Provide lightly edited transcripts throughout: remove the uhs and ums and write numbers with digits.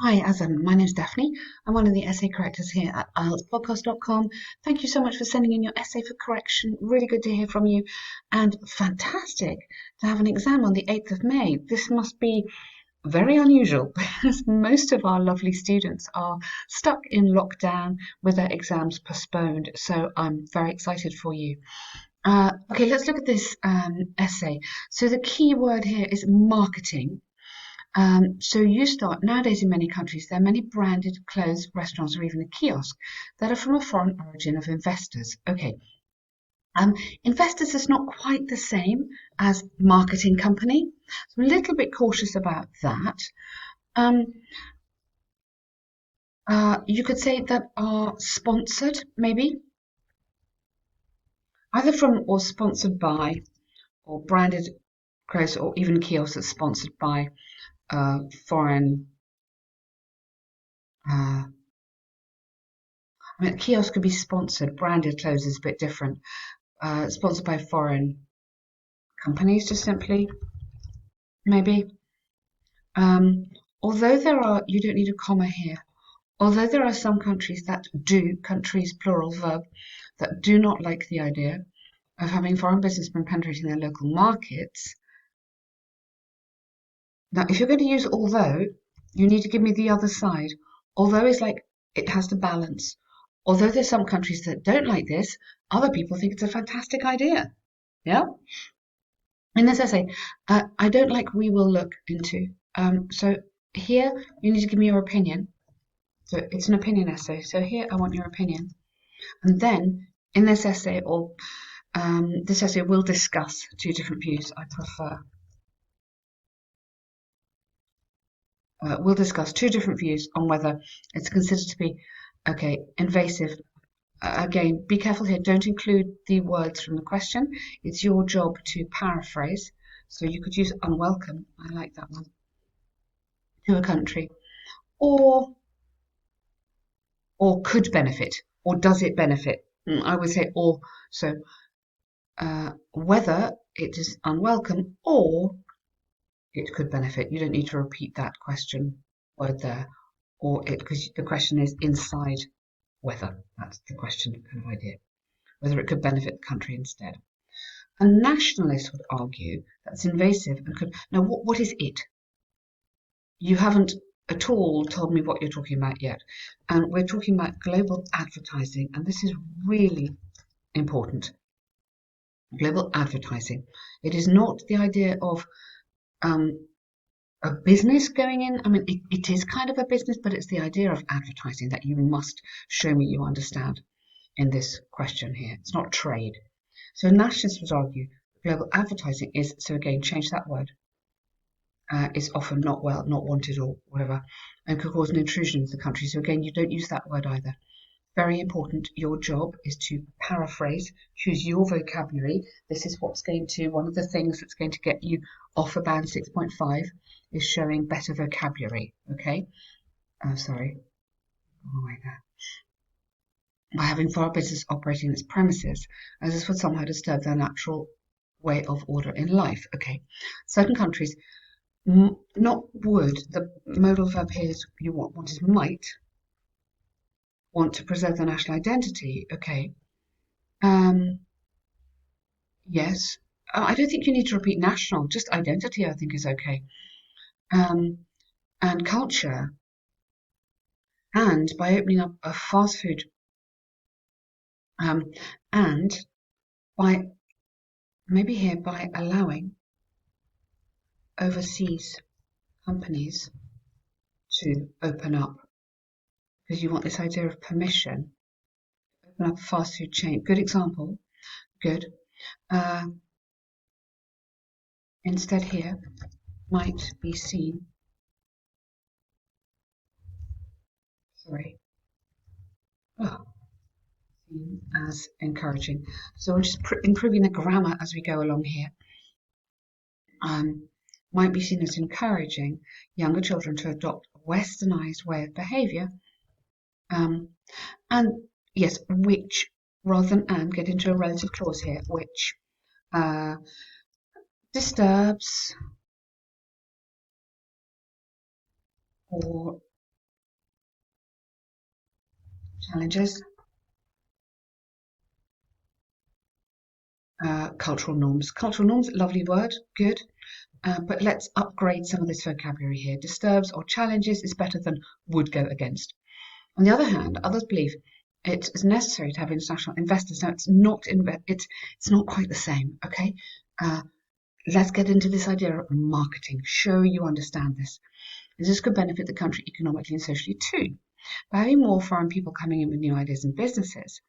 Hi, my name's Daphne. I'm one of the essay correctors here at IELTSpodcast.com. Thank you so much for sending in your essay for correction. Really good to hear from you, and fantastic to have an exam on the 8th of May. This must be very unusual because most of our lovely students are stuck in lockdown with their exams postponed. So I'm very excited for you. Okay, let's look at this essay. So the key word here is marketing. So you start nowadays in many countries, there are many branded clothes, restaurants, or even a kiosk that are from a foreign origin of investors. Okay, investors is not quite the same as marketing company. So I'm a little bit cautious about that. Um, you could say that are sponsored, maybe either from or sponsored by, or branded clothes, or even kiosks that's sponsored by foreign. I mean, kiosk could be sponsored. Branded clothes is a bit different. Sponsored by foreign companies, just simply, maybe. Um, although you don't need a comma here. Although there are some countries that do, countries plural verb, that do not like the idea of having foreign businessmen penetrating their local markets. Now, if you're going to use although, you need to give me the other side. Although is like it has to balance. Although there's some countries that don't like this, other people think it's a fantastic idea. Yeah? In this essay, I don't like we will look into. So here you need to give me your opinion. So it's an opinion essay. So here I want your opinion. And then in this essay, or this essay will discuss two different views. I prefer. We'll discuss two different views on whether it's considered to be, okay, invasive. Again, be careful here. Don't include the words from the question. It's your job to paraphrase. So you could use unwelcome. I like that one. To a country. Or could benefit, or does it benefit? I would say or. So whether it is unwelcome or it could benefit. You don't need to repeat that question word there, or it, because the question is inside whether. That's the question kind of idea. Whether it could benefit the country instead. A nationalist would argue that's invasive and could. Now, what is it? You haven't at all told me what you're talking about yet. And we're talking about global advertising, and this is really important. Global advertising. It is not the idea of um, a business going in. I mean, it is kind of a business, but it's the idea of advertising that you must show me you understand in this question here. It's not trade. So nationalists would argue global advertising is, so again, change that word, is often not wanted or whatever, and could cause an intrusion into the country. So again, you don't use that word either. Very important. Your job is to paraphrase, choose your vocabulary. This is what's going to, one of the things that's going to get you off a band 6.5 is showing better vocabulary. Okay. Sorry. Oh, wait there. By having foreign business operating its premises, as this would somehow disturb their natural way of order in life. Okay. Certain countries, not would, the modal verb here is you want is might, want to preserve their national identity. Okay. Yes. I don't think you need to repeat national, just identity, I think is okay. Um, and culture. And by opening up a fast food, um, and by maybe here by allowing overseas companies to open up, because you want this idea of permission, open up a fast food chain. Good example. Good. Uh, Instead here might be seen, sorry, oh, seen as encouraging. So we're just improving the grammar as we go along here. Might be seen as encouraging younger children to adopt a westernized way of behavior. And yes, which rather than and get into a relative clause here, which uh, disturbs or Challenges. Cultural norms. Cultural norms, lovely word, good. But let's upgrade some of this vocabulary here. Disturbs or challenges is better than would go against. On the other hand, others believe it is necessary to have international investors. Now, it's not quite the same. Okay, let's get into this idea of marketing. Show you understand this. This could benefit the country economically and socially too. By having more foreign people coming in with new ideas and businesses,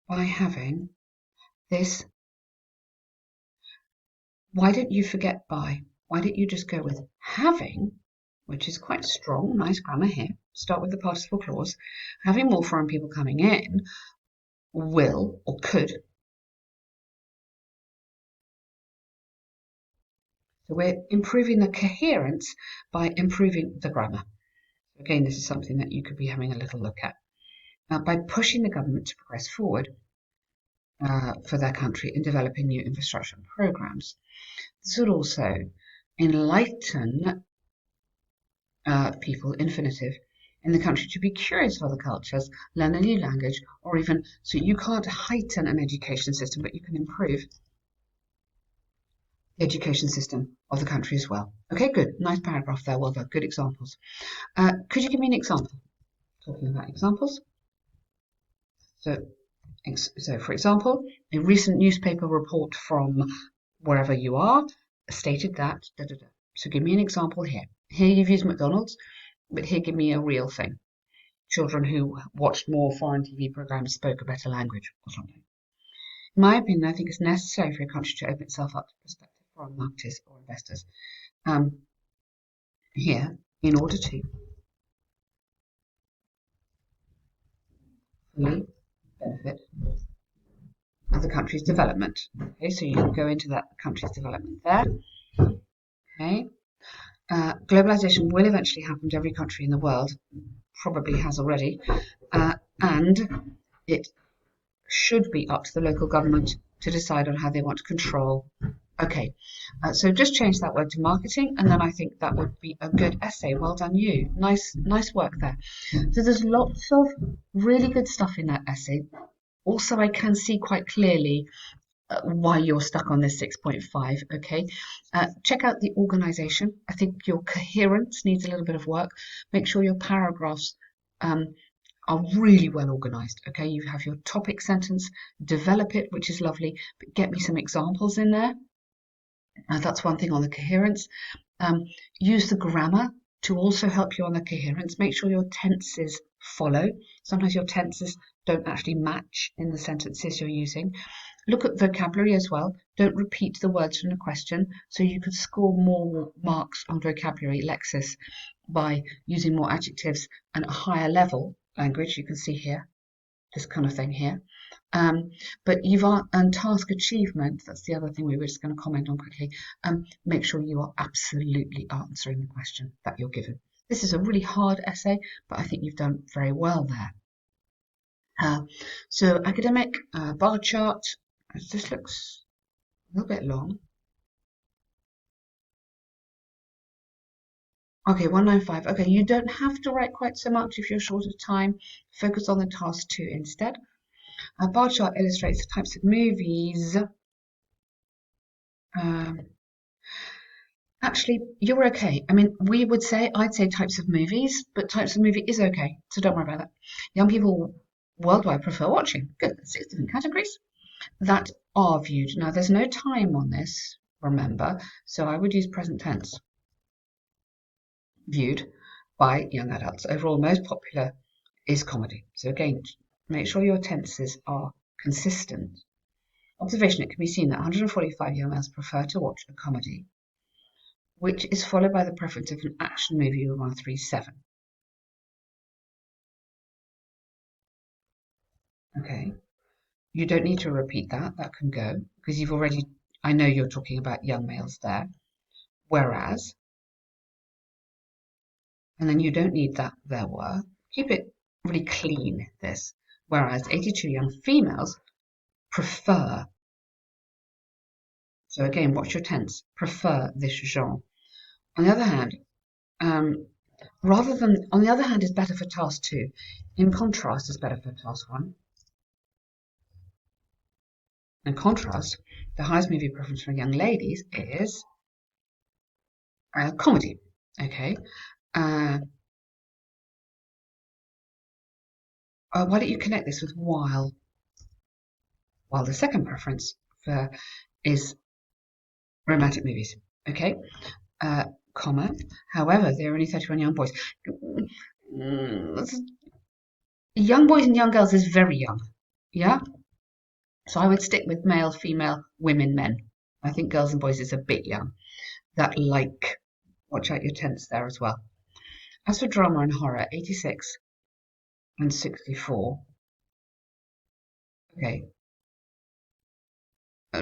by having this, why don't you forget by? Why don't you just go with having, which is quite strong, nice grammar here. Start with the participle clause. Having more foreign people coming in will or could. So we're improving the coherence by improving the grammar. Again, this is something that you could be having a little look at. By pushing the government to progress forward for their country in developing new infrastructure programs. This would also enlighten people, infinitive, in the country to be curious of other cultures, learn a new language, or even, so you can't heighten an education system, but you can improve the education system of the country as well. Okay, good. Nice paragraph there. Well done. Good examples. Could you give me an example? Talking about examples. So for example, a recent newspaper report from wherever you are stated that, da, da, da. So give me an example here. Here you've used McDonald's, but here give me a real thing. Children who watched more foreign TV programs spoke a better language or something. In my opinion, I think it's necessary for a country to open itself up to prospective foreign marketers or investors here in order to fully benefit of the country's development. Okay, so you can go into that country's development there. Okay. Globalization will eventually happen to every country in the world, probably has already, and it should be up to the local government to decide on how they want to control. Okay, so just change that word to marketing, and then I think that would be a good essay. Well done, you. Nice work there. So there's lots of really good stuff in that essay. Also, I can see quite clearly why you're stuck on this 6.5. Okay, check out the organization. I think your coherence needs a little bit of work. Make sure your paragraphs are really well organized. Okay, you have your topic sentence, develop it, which is lovely, but get me some examples in there. That's one thing on the coherence. Use the grammar to also help you on the coherence. Make sure your tenses follow. Sometimes your tenses don't actually match in the sentences you're using. Look at vocabulary as well. Don't repeat the words from the question, so you could score more marks on vocabulary, lexis, by using more adjectives and a higher level language. You can see here, this kind of thing here. But and task achievement, that's the other thing we were just going to comment on quickly. Make sure you are absolutely answering the question that you're given. This is a really hard essay, but I think you've done very well there. So academic, bar chart. This looks a little bit long. Okay, 195. Okay, you don't have to write quite so much if you're short of time. Focus on the task 2 instead. A bar chart illustrates the types of movies. Actually, you're okay. I mean, I'd say types of movies, but types of movie is okay, so don't worry about that. Young people worldwide prefer watching. Good, 6 different categories that are viewed. Now, there's no time on this, remember, so I would use present tense. Viewed by young adults. Overall, most popular is comedy. So again, make sure your tenses are consistent. Observation, it can be seen that 145 young males prefer to watch a comedy, which is followed by the preference of an action movie with 137. Okay, you don't need to repeat that, that can go, because you've already, I know you're talking about young males there. Whereas, and then you don't need that there were, keep it really clean, this. Whereas 82 young females prefer. So again, watch your tense. Prefer this genre. On the other hand, rather than, on the other hand, is better for task 2. In contrast, is better for task 1. In contrast, the highest movie preference for young ladies is comedy. Okay. Why don't you connect this with while? While the second preference for is romantic movies. Okay. Comma. However, there are only 31 young boys. Young boys and young girls is very young. Yeah. So I would stick with male, female, women, men. I think girls and boys is a bit young. That like, watch out your tense there as well. As for drama and horror, 86 and 64. Okay.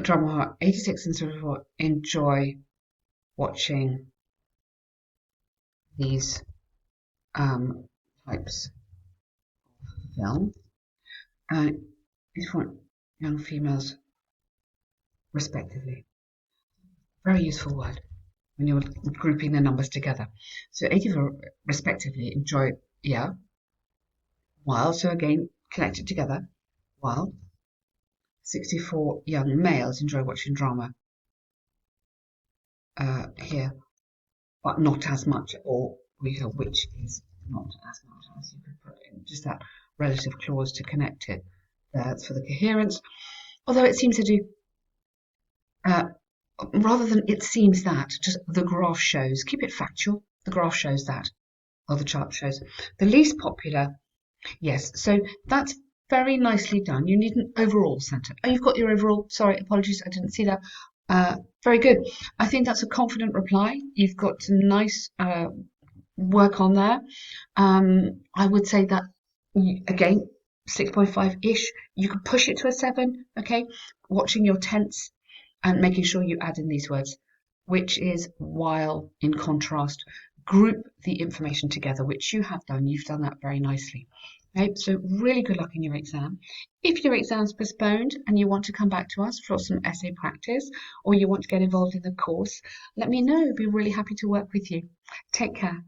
Drama horror, 86 and 64. Enjoy watching these types of film. These for young females, respectively. Very useful word when you're grouping the numbers together. So 84 respectively enjoy, yeah, while, so again, connected together, while 64 young males enjoy watching drama here, but not as much, or we go which is not as much as. You could put in just that relative clause to connect it. That's for the coherence. Although it seems to do, rather than it seems that, just the graph shows, keep it factual, the graph shows that, or the chart shows. The least popular, yes, so that's very nicely done. You need an overall centre. Oh, you've got your overall, sorry, apologies, I didn't see that. Very good. I think that's a confident reply. You've got some nice work on there. I would say that, again, 6.5-ish. You could push it to a 7, okay? Watching your tense and making sure you add in these words, which is while, in contrast, group the information together, which you have done. You've done that very nicely. Okay, so really good luck in your exam. If your exam's postponed and you want to come back to us for some essay practice, or you want to get involved in the course, let me know. I'd be really happy to work with you. Take care.